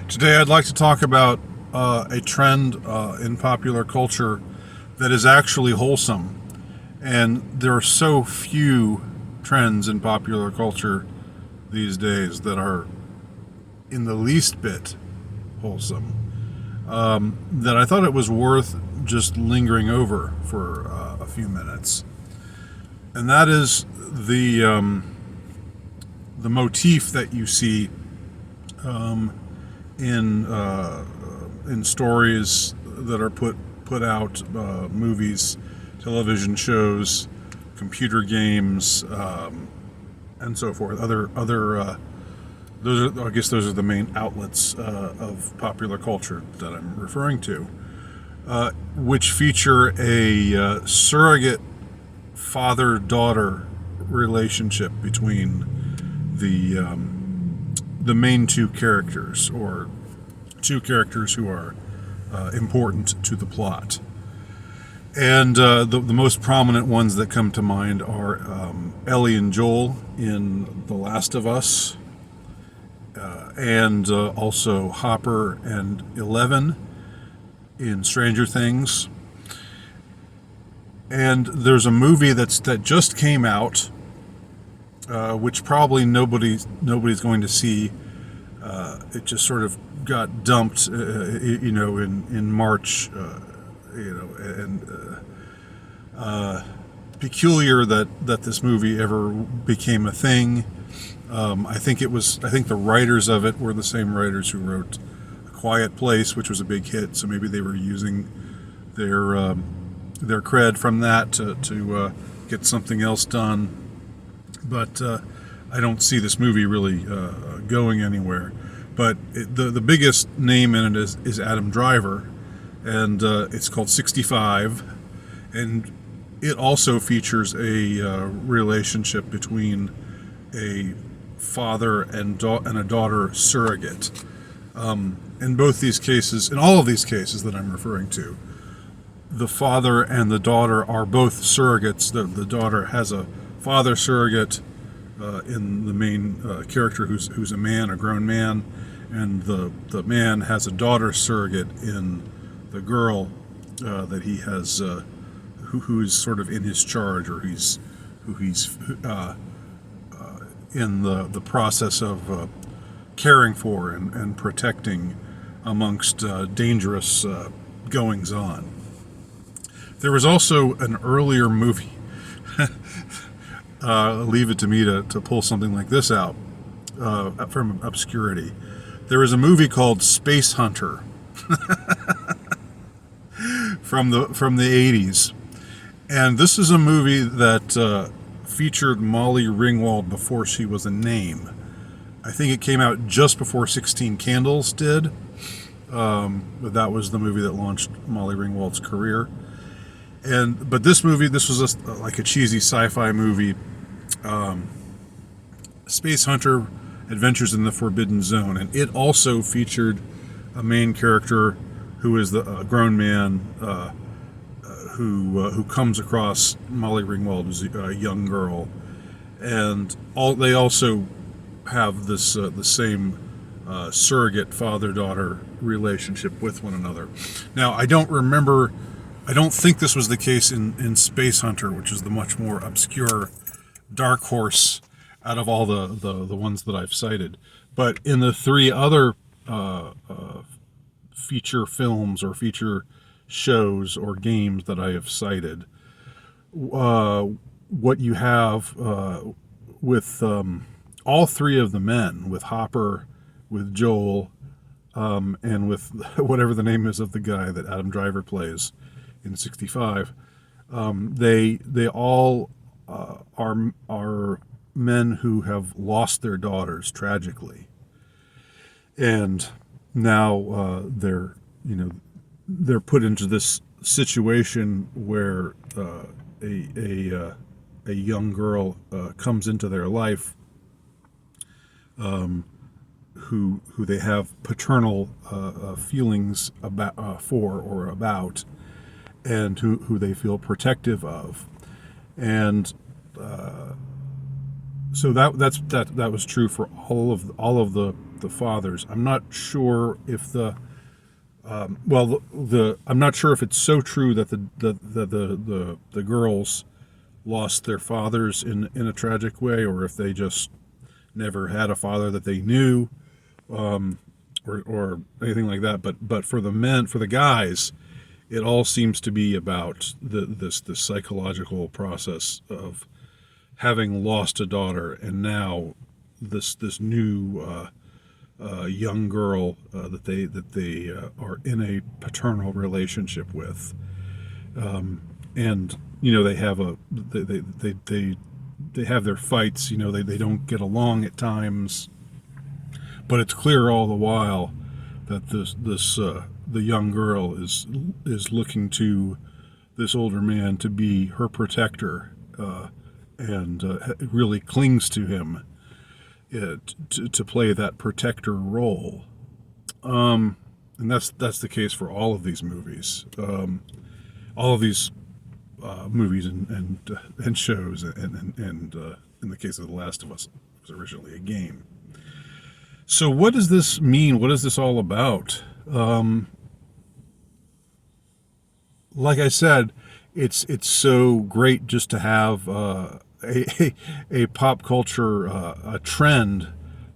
Today, I'd like to talk about a trend in popular culture that is actually wholesome. And there are so few trends in popular culture these days that are in the least bit wholesome, that I thought it was worth just lingering over for a few minutes. And that is the motif that you see in stories that are put out, movies, television shows, computer games, and so forth. Those are the main outlets of popular culture that I'm referring to, which feature a surrogate father-daughter relationship between the main two characters, or two characters who are important to the plot. And the most prominent ones that come to mind are Ellie and Joel in The Last of Us, and also Hopper and Eleven in Stranger Things. And there's a movie that just came out, which probably nobody's going to see. It just sort of got dumped, in March, and peculiar that this movie ever became a thing. I think the writers of it were the same writers who wrote A Quiet Place, which was a big hit. So maybe they were using their cred from that to get something else done. But I don't see this movie really going anywhere. But the biggest name in it is Adam Driver, and it's called 65, and it also features a relationship between a father and a daughter surrogate. In both these cases, in all of these cases that I'm referring to, the father and the daughter are both surrogates. The daughter has a father surrogate in the main character, who's a man, a grown man, and the man has a daughter surrogate in the girl that he has, who's sort of in his charge, or he's in the process of caring for and protecting amongst dangerous goings on. There was also an earlier movie. Leave it to me to pull something like this out from obscurity. There was a movie called Space Hunter from the 80s, and this is a movie that featured Molly Ringwald before she was a name. I think it came out just before 16 Candles did, but that was the movie that launched Molly Ringwald's career. But this was like a cheesy sci-fi movie, Space Hunter: Adventures in the Forbidden Zone, and it also featured a main character who is a grown man who comes across Molly Ringwald as a young girl, and they also have this the same surrogate father-daughter relationship with one another. Now, I don't think this was the case in Space Hunter, which is the much more obscure dark horse out of all the ones that I've cited. But in the three other feature films or feature shows or games that I have cited, what you have with all three of the men, with Hopper, with Joel, and with whatever the name is of the guy that Adam Driver plays in 65, they all are men who have lost their daughters tragically, and now they're put into this situation where a young girl comes into their life, who they have paternal feelings about, and who they feel protective of. And So that was true for all of the fathers. I'm not sure if I'm not sure if it's so true that the girls lost their fathers in a tragic way, or if they just never had a father that they knew, or anything like that. But for the men, for the guys, it all seems to be about this psychological process of having lost a daughter, and now this new young girl that they are in a paternal relationship with, and they have they have their fights. They don't get along at times, but it's clear all the while that the young girl is looking to this older man to be her protector, and really clings to him, to play that protector role. And that's the case for all of these movies, all of these movies and shows, and in the case of The Last of Us, it was originally a game. So what does this mean? What is this all about? Like I said, it's so great just to have a pop culture a trend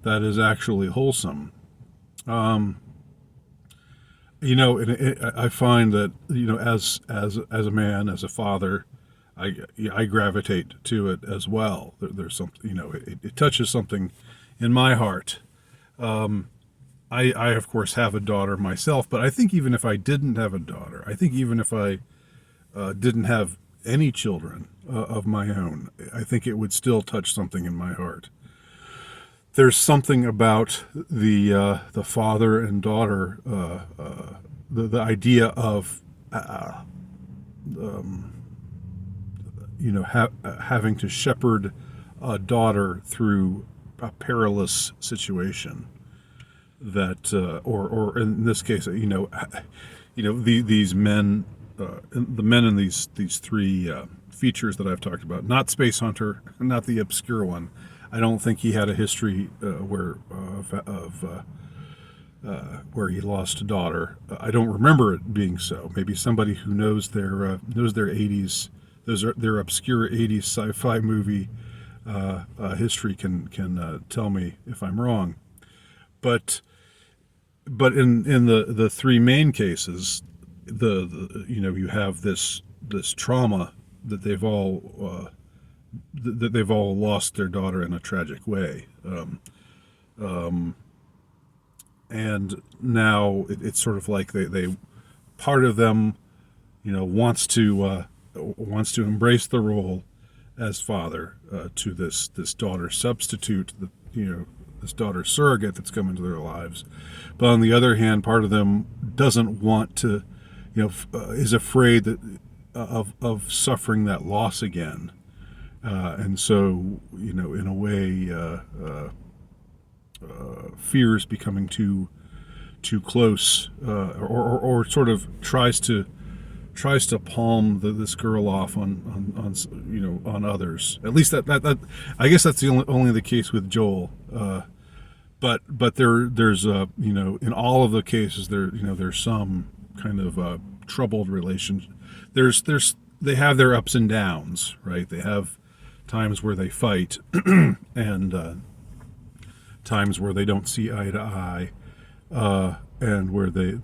that is actually wholesome. I find that as a man, as a father, I gravitate to it as well. There's something, it touches something in my heart. I of course have a daughter myself, but I think even if I didn't have a daughter, I think even if I didn't have any children of my own, I think it would still touch something in my heart. There's something about the father and daughter, the idea of having to shepherd a daughter through a perilous situation, that or in this case, these men, the men in these three features that I've talked about, not Space Hunter, not the obscure one. I don't think he had a history where he lost a daughter. I don't remember it being so. Maybe somebody who knows their 80s, their obscure 80s sci-fi movie history can tell me if I'm wrong. But in the three main cases, you have this trauma that they've all lost their daughter in a tragic way, and now it's sort of like they part of them wants to embrace the role as father to this daughter substitute, this daughter surrogate that's come into their lives. But on the other hand, part of them doesn't want to, is afraid that of suffering that loss again, and so in a way, fears becoming too close, or sort of tries to palm this girl off on others. At least that I guess that's only the case with Joel. But there's in all of the cases there's some kind of troubled relation. They have their ups and downs, right? They have times where they fight and times where they don't see eye to eye, and where they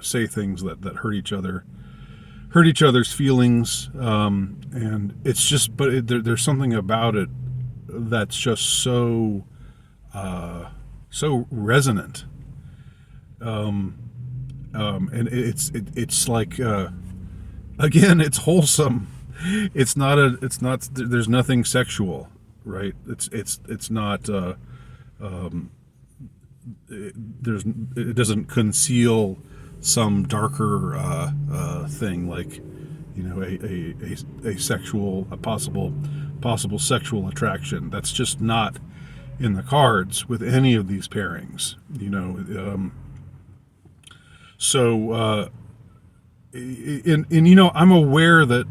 say things that hurt each other's feelings, and it's just, but there's something about it that's just so resonant, and it's like, again, it's wholesome. It's not. There's nothing sexual, right? It's not. It doesn't conceal some darker thing, like a possible sexual attraction. That's just not in the cards with any of these pairings. I'm aware that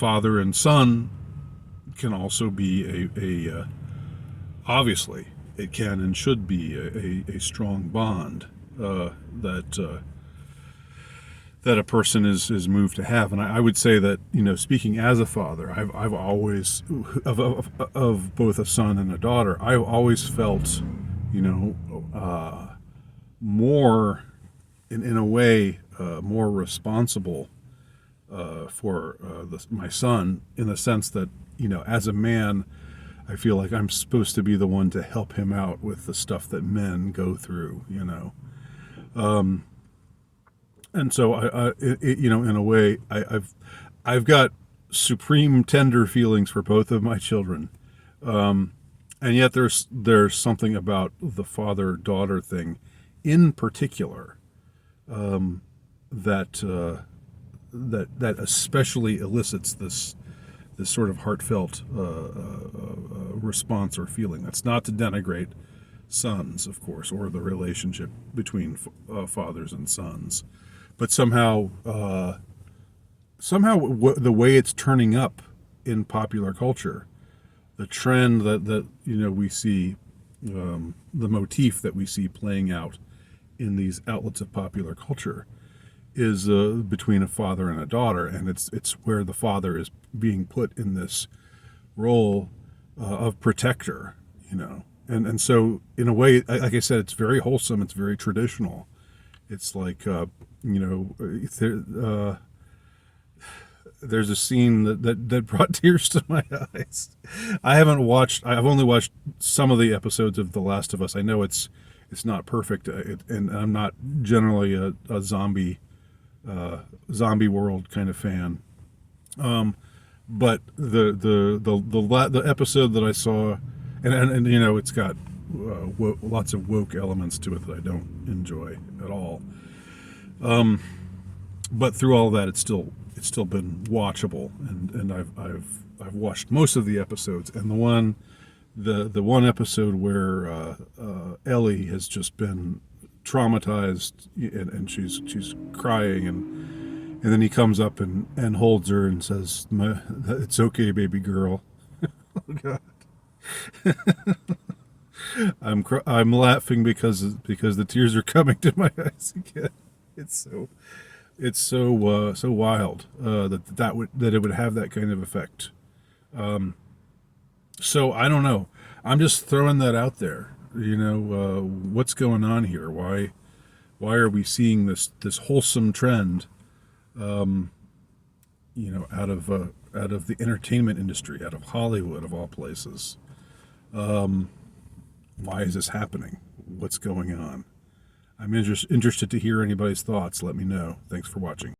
father and son can also be a obviously it can and should be a strong bond that that a person is moved to have. And I would say that, speaking as a father, I've always of both a son and a daughter, I've always felt, more in a way more responsible for my son, in the sense that, as a man, I feel like I'm supposed to be the one to help him out with the stuff that men go through. And so in a way, I've got supreme tender feelings for both of my children, and yet there's something about the father-daughter thing, in particular, that that especially elicits this sort of heartfelt response or feeling. That's not to denigrate sons, of course, or the relationship between fathers and sons, but somehow the way it's turning up in popular culture, the trend that we see, the motif that we see playing out in these outlets of popular culture, is between a father and a daughter, and it's where the father is being put in this role of protector, and so in a way, like I said, it's very wholesome, it's very traditional. It's like there's a scene that brought tears to my eyes. I've only watched some of the episodes of The Last of Us. I know it's not perfect, and I'm not generally a zombie world kind of fan. But the episode that I saw, and it's got lots of woke elements to it that I don't enjoy at all. But through all that, it's still been watchable, and I've watched most of the episodes, and the one episode where Ellie has just been traumatized, and she's crying, and then he comes up and holds her and says, "It's okay, baby girl." Oh God. I'm laughing because the tears are coming to my eyes again. It's so wild that it would have that kind of effect. So I don't know. I'm just throwing that out there. What's going on here? Why are we seeing this wholesome trend? Out of the entertainment industry, out of Hollywood, of all places. Why is this happening? What's going on? I'm interested to hear anybody's thoughts. Let me know. Thanks for watching.